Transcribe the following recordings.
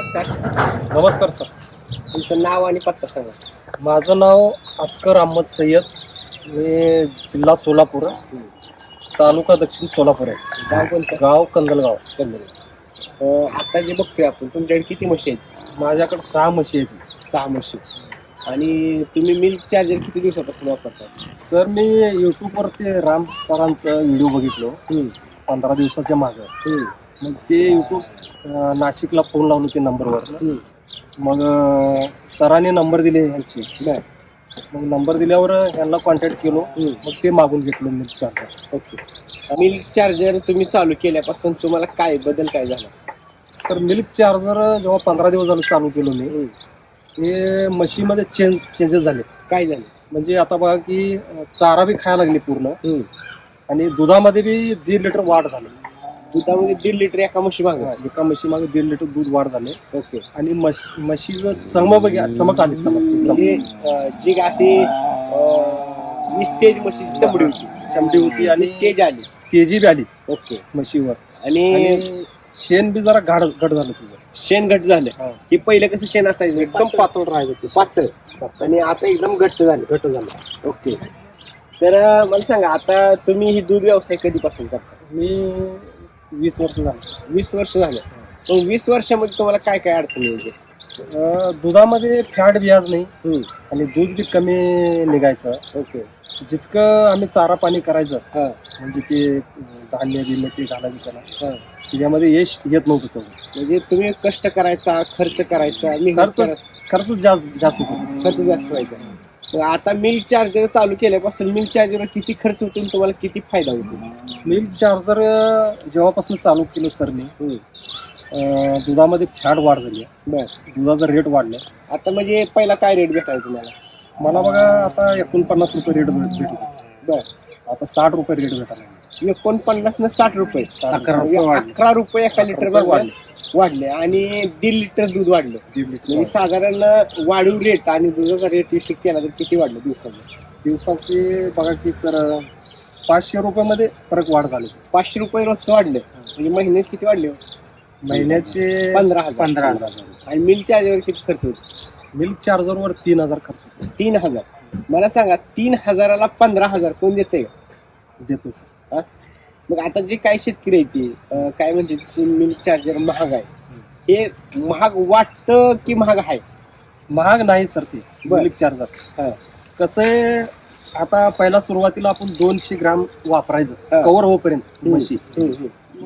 नमस्कार. नमस्कार सर. तुमचं नाव आणि पत्ता सांगा. माझं नाव अस्कर अहमद सय्यद. मी जिल्हा सोलापूर, तालुका दक्षिण सोलापूर आहे. गाव कोणतं? गाव कंदलगाव. आता जे बघतोय आपण तुमच्याकडे किती म्हशी आहेत? माझ्याकडे 6 म्हशी आहेत. 6 म्हशी. आणि तुम्ही मिल्क चार्जर किती दिवसापासून वापरता? सर मी यूट्यूबवरती राम सरांचं व्हिडिओ बघितलो 15 दिवसाच्या मागं. मग ते यूट्यूब नाशिकला फोन लावलो ते नंबरवर. मग सरांनी नंबर दिले ह्यांची. मग नंबर दिल्यावर ह्यांना कॉन्टॅक्ट केलो. मग ते मागून घेतलो milk charger. Okay. Milk charger तुम्ही चालू केल्यापासून तुम्हाला काय बदल काय झाला? सर मिल्क चार्जर जेव्हा 15 दिवस झालं चालू केलो मी, हे म्हशीमध्ये चेंजेस झाले. काय झालं? म्हणजे आता बघा की चारा बी खायला लागली पूर्ण, आणि दुधामध्ये बी 1.5 लिटर वाढ झाली. दुधामध्ये 1.5 लिटर एका म्हशी मागे? एका म्हशी मागे 1.5 लिटर दूध वाढ झाले. ओके. आणि म्हशीचं चमक आली. म्हणजे जी अशी निस्तेज म्हशीची चमडी होती आणि तेज आली, तेजी बी आली. ओके. म्हशीवर. आणि शेण बी जरा घट झालं तुझं. शेण घट्ट झालं. हे पहिलं कसं शेण असायचं? एकदम पातळ राहायचं ते. पातळ. आणि आता एकदम घट्ट झालं. ओके. तर मला सांगा, आता तुम्ही ही दूध व्यवसाय कधीपासून करता? मी 20 वर्ष झालं. 20 वर्ष झालं. मग 20 वर्षामध्ये तुम्हाला काय काय अडचणी म्हणजे? दुधामध्ये फॅट बी आज नाही आणि दूध बी कमी निघायचं. ओके. जितकं आम्ही चारा पाणी करायचं, म्हणजे ते धान्य बिन्य ते घालायचं त्याला, त्याच्यामध्ये यश येत नव्हतं तेवढं. म्हणजे तुम्ही कष्ट करायचा, खर्च करायचा, खर्च जास्त होतो. खर्च जास्त व्हायचा. मग आता मिल्क चार्जर चालू केल्यापासून मिल्क चार्जरवर किती खर्च होतो, तुम्हाला किती फायदा होतो? मिल्क चार्जर जेव्हापासून चालू केलं सर मी, दुधामध्ये फॅट वाढ झाली. दुधाचा रेट वाढला. आता म्हणजे पहिला काय रेट भेटायचा तुम्हाला? मला बघा आता 49 रुपये रेट भेटतो. आता 60 रुपये रेट भेटायला. 49 न 60 रुपये. 11 रुपये एका लिटर वाढले. आणि 1.5 लिटर दूध वाढलं. म्हणजे साधारण वाढीव रेट आणि दुधाचा रेट हिशोब केला तर किती वाढलं दिवसाचे बघा की सर 500 रुपयामध्ये फरक वाढ झाली. 500 रुपये रोजचं वाढलं. म्हणजे महिन्याचे किती वाढले? महिन्याचे 15,000. आणि मिल्क चार्जरवर किती खर्च होतो? मिल्क चार्जरवर 3,000 खर्च होतो. 3,000. मला सांगा, 3,000ला 15,000 कोण देते? देत नाही सर. मग आता जे काही शेतकरी आहे ते काय म्हणते मिल्क चार्जर महाग आहे, हे महाग वाटतं की महाग आहे? महाग नाही सर ते मिल्क चार्जर. कसं आहे, आता पहिला सुरुवातीला आपण 200 ग्राम वापरायचं कवर होईपर्यंत म्हशी.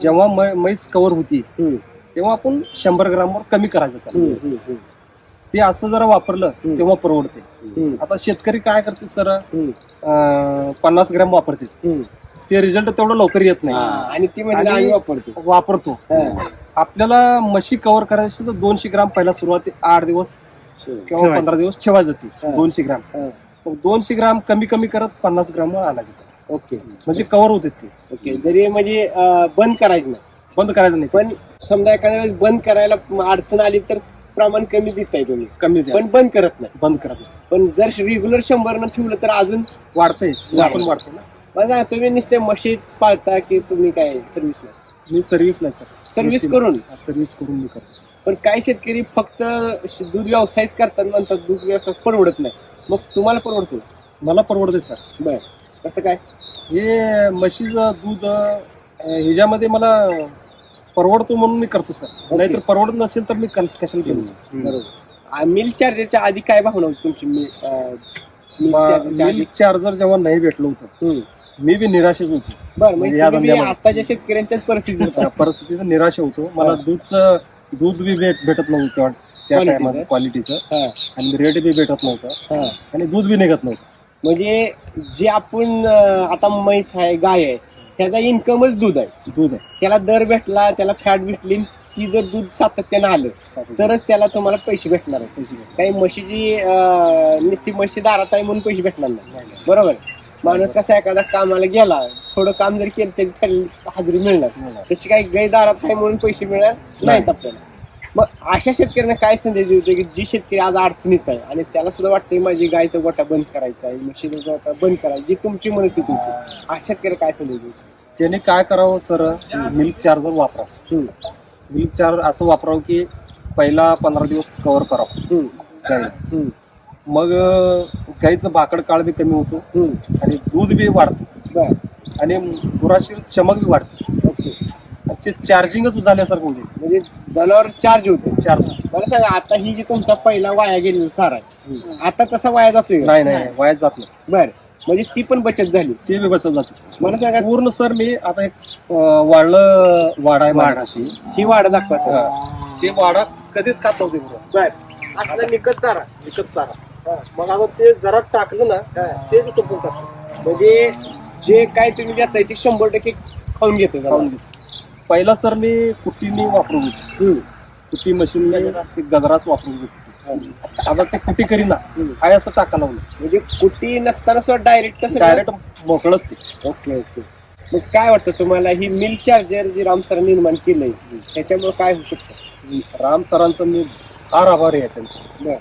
जेव्हा म्हैस कवर होती तेव्हा आपण 100 ग्रामवर कमी करायचं. ते असं जरा वापरलं तेव्हा परवडते. आता शेतकरी काय करते सर, 50 ग्राम वापरते. ते रिझल्ट तेवढं लवकर येत नाही. आणि ती म्हणजे वापरतो. आपल्याला म्हशी कव्हर करायची तर 200 ग्राम पहिला सुरुवाती 8 दिवस किंवा 15 दिवस ठेवायचं ती 200 ग्राम. मग 200 ग्राम कमी करत 50 ग्राम आणायचं. ओके. म्हणजे कव्हर होते ते. ओके. जरी म्हणजे बंद करायचं नाही, पण समजा एखाद्या वेळेस बंद करायला अडचण आली तर प्रमाण कमी देताय तुम्ही? पण बंद करत नाही. पण जर रेग्युलर 100 न ठेवलं तर अजून वाढतंय ना. बघा, तुम्ही नुसते म्हशीच पाळता की तुम्ही काय सर्व्हिसला? मी सर्व्हिसला सर. सर्व्हिस करून मी करतो. पण काही शेतकरी फक्त दूध व्यवसायच करतात, म्हणतात दूध व्यवसाय परवडत नाही. मग तुम्हाला परवडतो? मला परवडते सर. बर. कसं काय? हे म्हशीचं दूध ह्याच्यामध्ये मला परवडतो म्हणून मी करतो सर. नाहीतर परवडत नसेल तर मी कशाला केलं. बरोबर. मिल्क चार्जरच्या आधी काय भावना होती तुमची? मिल्क चार्जर जेव्हा नाही भेटलं होतं मी बी निराशेच होतो. बरं. म्हणजे आताच्या शेतकऱ्यांच्याच परिस्थितीत निराश होतो. मला दूध बी भेटत नव्हतं त्या टायमाचं क्वालिटीचं, आणि रेट बी भेटत नव्हतं, आणि दूध बी निघत नव्हतं. म्हणजे जे आपण आता म्हैस आहे, गाय आहे, त्याचा इन्कमच दूध आहे. त्याला दर भेटला, त्याला फॅट भेटली, ती जर दूध सातत्यानं आलं तरच त्याला तुम्हाला पैसे भेटणार आहे. काही म्हशीची नुसती म्हशी दारात आहे म्हणून पैसे भेटणार नाही. बरोबर. माणूस कसा एखादा कामाला गेला, थोडं काम जरी केलं तरी त्याला हजेरी मिळणार. तशी काही गाय दारात आहे म्हणून पैसे मिळणार नाहीत आपल्याला. मग अशा शेतकऱ्यांना काय संदेश देऊ की जी शेतकरी आज अडचणीत आहे आणि त्याला सुद्धा वाटतंय माझी गायचा गोठा बंद करायचा आहे, म्हशीचा गोठा बंद करायचा, जी तुमची मनस्थिती होती, अशा शेतकऱ्याला काय संदेश द्यायची? त्याने काय करावं सर, मिल्क चार्जर वापरावं. मिल्क चार्जर असं वापरावं की पहिला 15 दिवस कव्हर करावं हम्म, गाईला. हम्म, मग गाईचं भाकड काळ बी कमी होतो हम्म. आणि दूध बी वाढतं बर. आणि गुराशी चमक बी वाढते. ओके. ते चार्जिंगच झाल्यासारखं होते. म्हणजे जनावर चार्ज होते. चार्ज मला सांगा, आता ही जी तुमचा पहिला वाया गेलेला चारा आहे, आता तसा वाया जातोय का? नाही वाया जात नाही. बर. म्हणजे ती पण बचत झाली. ते बी बसत जाते. मला सांगा, पूर्ण सर मी आता एक वाढलं वाडा आहे माझ्याशी. ही वाढ दाखवा सर. ते वाडा कधीच खात नव्हते गुरं. बर. असला निकत चारा. विकत चारा. मग आता ते जरा टाकलं ना ते बी संपून टाकतं. म्हणजे जे काय तुम्ही देताय ते 100% खाऊन घेतो खाऊन घेतो. पहिला सर मी कुट्टीने वापरून होतो. कुट्टी मशीन गजराच वापरून होतो. आता ते कुट्टी करीना हाय असं टाका लावलं. म्हणजे कुट्टी नसताना सुद्धा डायरेक्ट कसं डायरेक्ट मोकळच ते. Okay okay. मग काय वाटतं तुम्हाला, ही मिल्क चार्जर जी राम सर निर्माण केलंय त्याच्यामुळे काय होऊ शकतं? राम सरांचं मी फार आभारी आहे त्यांचं. बर.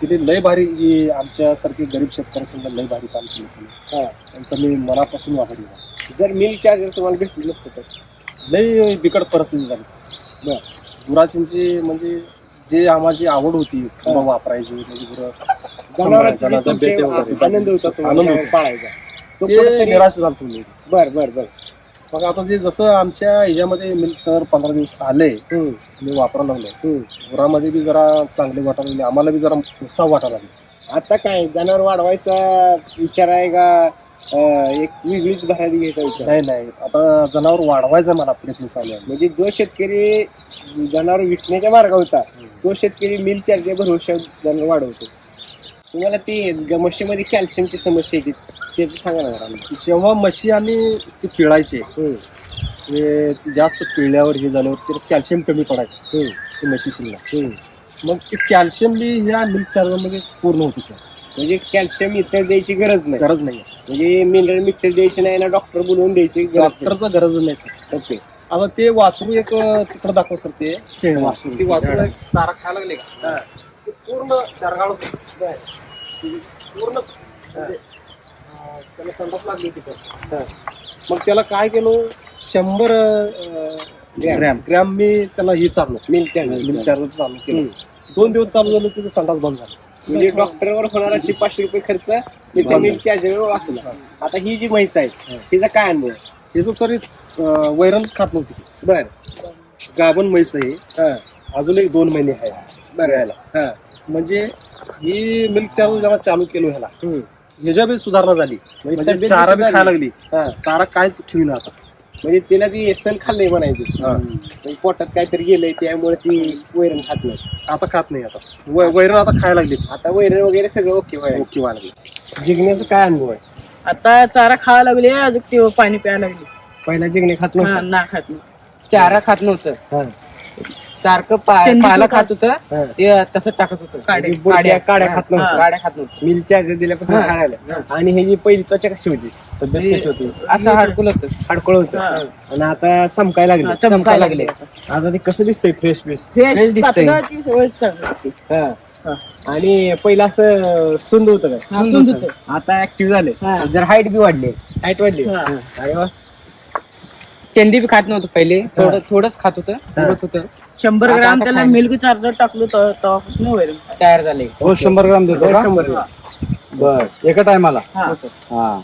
तिथे लय भारी ही आमच्यासारखे गरीब शेतकऱ्यांसुद्धा लय भारी काम केलं. हा. त्यांचं मी मनापासून आभारी आहे. जर मिल्क चार्जर तुम्हाला भेटलं नसतं तर? लय बिकट परिस्थिती झाली. बर. गुराशींची म्हणजे जे आम्हाला आवड होती गुरं वापरायची म्हणजे गुरं जनावरांची जी जनावरांचा तुमची बेटे वगैरे. आनंद होता तुम्हाला आनंद होता. पाळायचा तो ते कुठेतरी- निराश झालं तुम्ही. बर बर बर. मग आता जे जसं आमच्या ह्याच्यामध्ये मिल्कचं 15 दिवस आले मी वापरायला लागलो. गुरामध्ये बी जरा चांगले वाटायला लागले. आम्हाला बी जरा उत्साह वाटायला लागला. आता काय जनावर वाढवायचा विचार आहे का एक वेगळीच भरारी घ्यायचा विचार? नाही आता जनावर वाढवायचं मला प्रयत्न चालू आहे. म्हणजे जो शेतकरी जनावर विकण्याच्या मार्गावर होता तो शेतकरी मिल्क चार्जर भरवशा जनावर वाढवतो. तुम्हाला ती म्हशीमध्ये कॅल्शियमची समस्या येते त्याचं सांगा ना जरा. जेव्हा म्हशी आणि ते पिळायचे ते जास्त पिळल्यावर हे झाल्यावर ते कॅल्शियम कमी पडायचं ते म्हशीशीला. मग ते कॅल्शियम बी ह्या मिल्क चार्जरमध्ये पूर्ण होते. म्हणजे कॅल्शियम इतर द्यायची गरज गरज नाही. म्हणजे मिनरल मिक्सर द्यायची नाही ना डॉक्टर बोलवून द्यायची गरज डॉक्टरचं गरज नाही सर. ओके. आता ते वासरू एक तिकडं दाखव सर. ते वासरू ती वासरू एक चारा खायला लागले का ते पूर्ण चारगाळ होतं. पूर्ण म्हणजे, त्याला संडास लागली तिथं. मग त्याला काय केलं 100 ग्रॅम मी त्याला हे चाललो मिल्क चार्जर चालू केलं. 2 दिवस चालू झालं तिथं संडास बंद झाला. म्हणजे डॉक्टरवर होणारा 500 रुपये खर्च त्या मिल्क चार्जरवर वाचला. आता ही जी म्हैस आहे तिचा काय अनुभव आहे? हिचं सर वैरणच खात नव्हती. बर. गाभण म्हैस आहे. अजून एक 2 महिने आहे बरं. म्हणजे ही मिल्क चार्जर जेव्हा चालू केलो ह्याला ह्याच्या बी सुधारणा झाली. म्हणजे तब्येत चारा बी सुधारली. खायला लागली. हा. चारा कायच ठेवीना आता. म्हणजे तिला ती एसल खाल्लंय म्हणायची. म्हणजे पोटात काहीतरी गेलंय त्यामुळे ती वैरण खात नाही. आता खात नाही. आता वैरण आता खायला लागली. आता वैरण वगैरे सगळं ओके ओके व्हायला लागली. जिंकण्याचा काय अनुभव आहे? आता चारा खायला लागले अजून ते पाणी प्यायला लागले. पहिला जिंकणे खात हा, नव्हतं. ना खात नाही. चारा खात नव्हतं, हा. सारखं चंदीचं पाला खात- खात होतं, हा. ते तसं टाकत होतं. काड्या. काड्या खात नव्हतं. गाड्या खात नव्हतं. मिल्क चार्जर दिल्यापासून हा. खायला. आणि हे जी पहिली त्वचा कशी होती? तब्येत कशी होती? असं हाडकुल होतं. हडकोळ होतं. हा. आणि आता चमकायला लागले. चमकायला लागले. आता ते कसं दिसतंय फ्रेश फ्रेश? फ्रेश दिसतंय. कातडाची सवय चांगली लागते. हा. आणि पहिला असं सुंद होतं काय? हा, सुंद होतं. आता ऍक्टिव्ह झाले. हा. जर हाईट बी वाढली. हाईट वाढली. हा. अरे वा. चंदी बी खात नव्हतं पहिले, थोडंच खात होतं, उरत होतं. 100 आता- ग्राम आता त्याला खायला. मिल्क चार्जर टाकलो तेव्हापासून वैरण तयार झाले. रोज 100 ग्राम देतो का? 100 ग्राम. बर. एका टायमाला? हा. हा.